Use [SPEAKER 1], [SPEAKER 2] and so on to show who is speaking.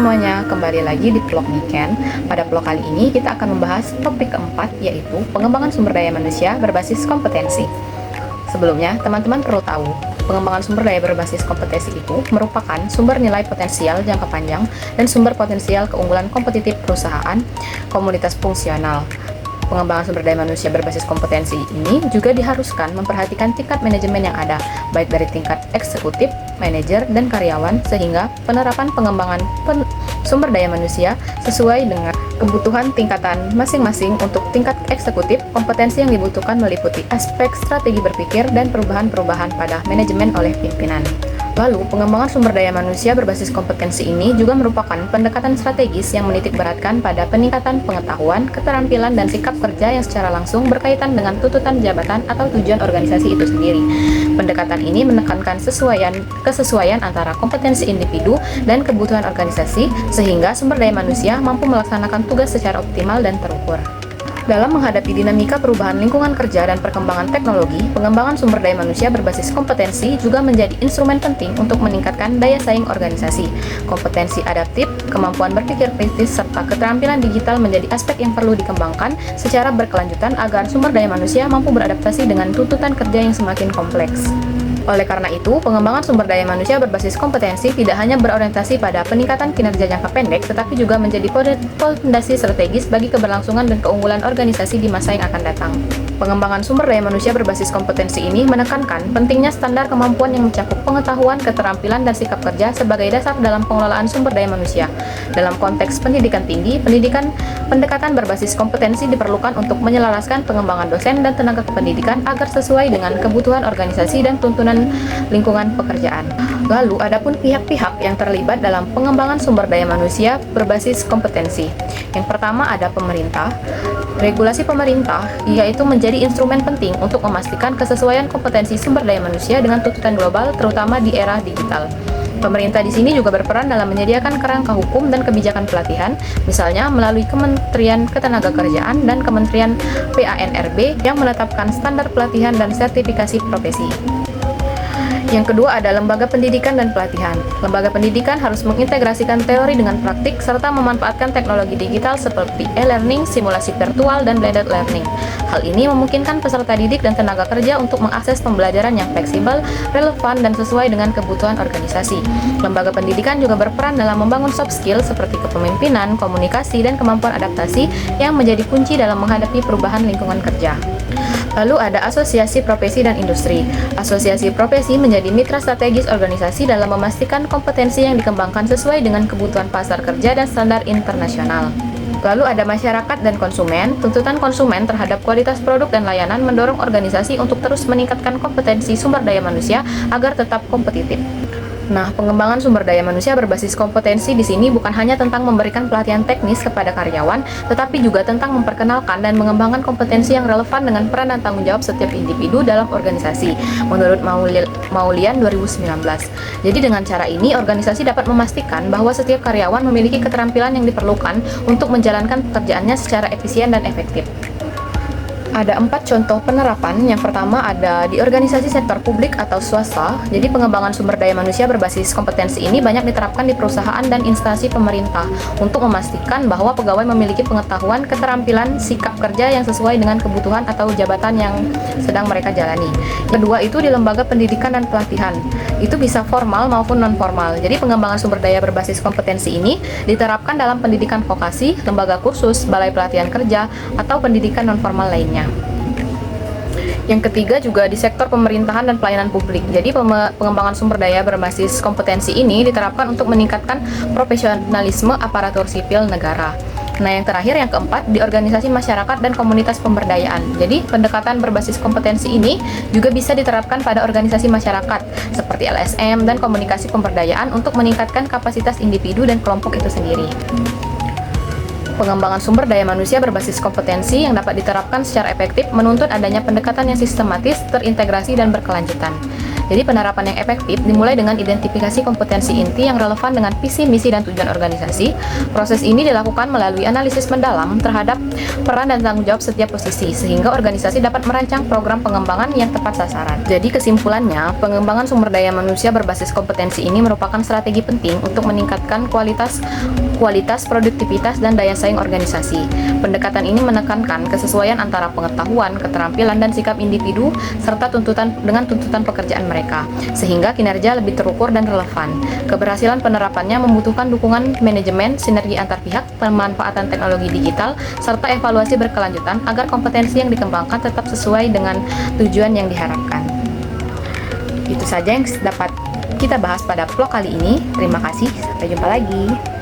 [SPEAKER 1] semuanya, kembali lagi di vlog Niken. Pada vlog kali ini kita akan membahas topik keempat, yaitu pengembangan sumber daya manusia berbasis kompetensi. Sebelumnya, teman-teman perlu tahu, pengembangan sumber daya berbasis kompetensi itu merupakan sumber nilai potensial jangka panjang dan sumber potensial keunggulan kompetitif perusahaan, komunitas fungsional. Pengembangan sumber daya manusia berbasis kompetensi ini juga diharuskan memperhatikan tingkat manajemen yang ada, baik dari tingkat eksekutif, manajer, dan karyawan, sehingga penerapan pengembangan sumber daya manusia sesuai dengan kebutuhan tingkatan masing-masing. Untuk tingkat eksekutif, kompetensi yang dibutuhkan meliputi aspek strategi berpikir dan perubahan-perubahan pada manajemen oleh pimpinan. Lalu, pengembangan sumber daya manusia berbasis kompetensi ini juga merupakan pendekatan strategis yang menitik beratkan pada peningkatan pengetahuan, keterampilan, dan sikap kerja yang secara langsung berkaitan dengan tuntutan jabatan atau tujuan organisasi itu sendiri. Pendekatan ini menekankan kesesuaian antara kompetensi individu dan kebutuhan organisasi, sehingga sumber daya manusia mampu melaksanakan tugas secara optimal dan terukur. Dalam menghadapi dinamika perubahan lingkungan kerja dan perkembangan teknologi, pengembangan sumber daya manusia berbasis kompetensi juga menjadi instrumen penting untuk meningkatkan daya saing organisasi. Kompetensi adaptif, kemampuan berpikir kritis, serta keterampilan digital menjadi aspek yang perlu dikembangkan secara berkelanjutan agar sumber daya manusia mampu beradaptasi dengan tuntutan kerja yang semakin kompleks. Oleh karena itu, pengembangan sumber daya manusia berbasis kompetensi tidak hanya berorientasi pada peningkatan kinerja jangka pendek, tetapi juga menjadi fondasi strategis bagi keberlangsungan dan keunggulan organisasi di masa yang akan datang. Pengembangan sumber daya manusia berbasis kompetensi ini menekankan pentingnya standar kemampuan yang mencakup pengetahuan, keterampilan, dan sikap kerja sebagai dasar dalam pengelolaan sumber daya manusia. Dalam konteks pendidikan tinggi, pendekatan berbasis kompetensi diperlukan untuk menyelaraskan pengembangan dosen dan tenaga kependidikan agar sesuai dengan kebutuhan organisasi dan tuntunan lingkungan pekerjaan. Lalu, adapun pihak-pihak yang terlibat dalam pengembangan sumber daya manusia berbasis kompetensi. Yang pertama ada pemerintah. Regulasi pemerintah yaitu menjadi instrumen penting untuk memastikan kesesuaian kompetensi sumber daya manusia dengan tuntutan global, terutama di era digital. Pemerintah di sini juga berperan dalam menyediakan kerangka hukum dan kebijakan pelatihan, misalnya melalui Kementerian Ketenagakerjaan dan Kementerian PANRB yang menetapkan standar pelatihan dan sertifikasi profesi. Yang kedua ada lembaga pendidikan dan pelatihan. Lembaga pendidikan harus mengintegrasikan teori dengan praktik serta memanfaatkan teknologi digital seperti e-learning, simulasi virtual, dan blended learning. Hal ini memungkinkan peserta didik dan tenaga kerja untuk mengakses pembelajaran yang fleksibel, relevan, dan sesuai dengan kebutuhan organisasi. Lembaga pendidikan juga berperan dalam membangun soft skill seperti kepemimpinan, komunikasi, dan kemampuan adaptasi yang menjadi kunci dalam menghadapi perubahan lingkungan kerja. Lalu ada asosiasi profesi dan industri. Asosiasi profesi menjadi mitra strategis organisasi dalam memastikan kompetensi yang dikembangkan sesuai dengan kebutuhan pasar kerja dan standar internasional. Lalu ada masyarakat dan konsumen. Tuntutan konsumen terhadap kualitas produk dan layanan mendorong organisasi untuk terus meningkatkan kompetensi sumber daya manusia agar tetap kompetitif. Nah, pengembangan sumber daya manusia berbasis kompetensi di sini bukan hanya tentang memberikan pelatihan teknis kepada karyawan, tetapi juga tentang memperkenalkan dan mengembangkan kompetensi yang relevan dengan peran dan tanggung jawab setiap individu dalam organisasi, menurut Maulian 2019. Jadi dengan cara ini, organisasi dapat memastikan bahwa setiap karyawan memiliki keterampilan yang diperlukan untuk menjalankan pekerjaannya secara efisien dan efektif. Ada 4 contoh penerapan. Yang pertama ada di organisasi sektor publik atau swasta. Jadi pengembangan sumber daya manusia berbasis kompetensi ini banyak diterapkan di perusahaan dan instansi pemerintah untuk memastikan bahwa pegawai memiliki pengetahuan, keterampilan, sikap kerja yang sesuai dengan kebutuhan atau jabatan yang sedang mereka jalani. Kedua itu di lembaga pendidikan dan pelatihan. Itu bisa formal maupun non-formal. Jadi pengembangan sumber daya berbasis kompetensi ini diterapkan dalam pendidikan vokasi, lembaga kursus, balai pelatihan kerja, atau pendidikan non-formal lainnya. Yang ketiga juga di sektor pemerintahan dan pelayanan publik. Jadi pengembangan sumber daya berbasis kompetensi ini diterapkan untuk meningkatkan profesionalisme aparatur sipil negara. Nah, yang terakhir, yang keempat, di organisasi masyarakat dan komunitas pemberdayaan. Jadi, pendekatan berbasis kompetensi ini juga bisa diterapkan pada organisasi masyarakat seperti LSM dan komunikasi pemberdayaan untuk meningkatkan kapasitas individu dan kelompok itu sendiri. Pengembangan sumber daya manusia berbasis kompetensi yang dapat diterapkan secara efektif menuntut adanya pendekatan yang sistematis, terintegrasi, dan berkelanjutan. Jadi penerapan yang efektif dimulai dengan identifikasi kompetensi inti yang relevan dengan visi, misi, dan tujuan organisasi. Proses ini dilakukan melalui analisis mendalam terhadap peran dan tanggung jawab setiap posisi, sehingga organisasi dapat merancang program pengembangan yang tepat sasaran. Jadi kesimpulannya, pengembangan sumber daya manusia berbasis kompetensi ini merupakan strategi penting untuk meningkatkan kualitas, produktivitas, dan daya saing organisasi. Pendekatan ini menekankan kesesuaian antara pengetahuan, keterampilan, dan sikap individu serta tuntutan pekerjaan mereka, sehingga kinerja lebih terukur dan relevan. Keberhasilan penerapannya membutuhkan dukungan manajemen, sinergi antar pihak, pemanfaatan teknologi digital, serta evaluasi berkelanjutan agar kompetensi yang dikembangkan tetap sesuai dengan tujuan yang diharapkan. Itu saja yang dapat kita bahas pada vlog kali ini. Terima kasih, sampai jumpa lagi.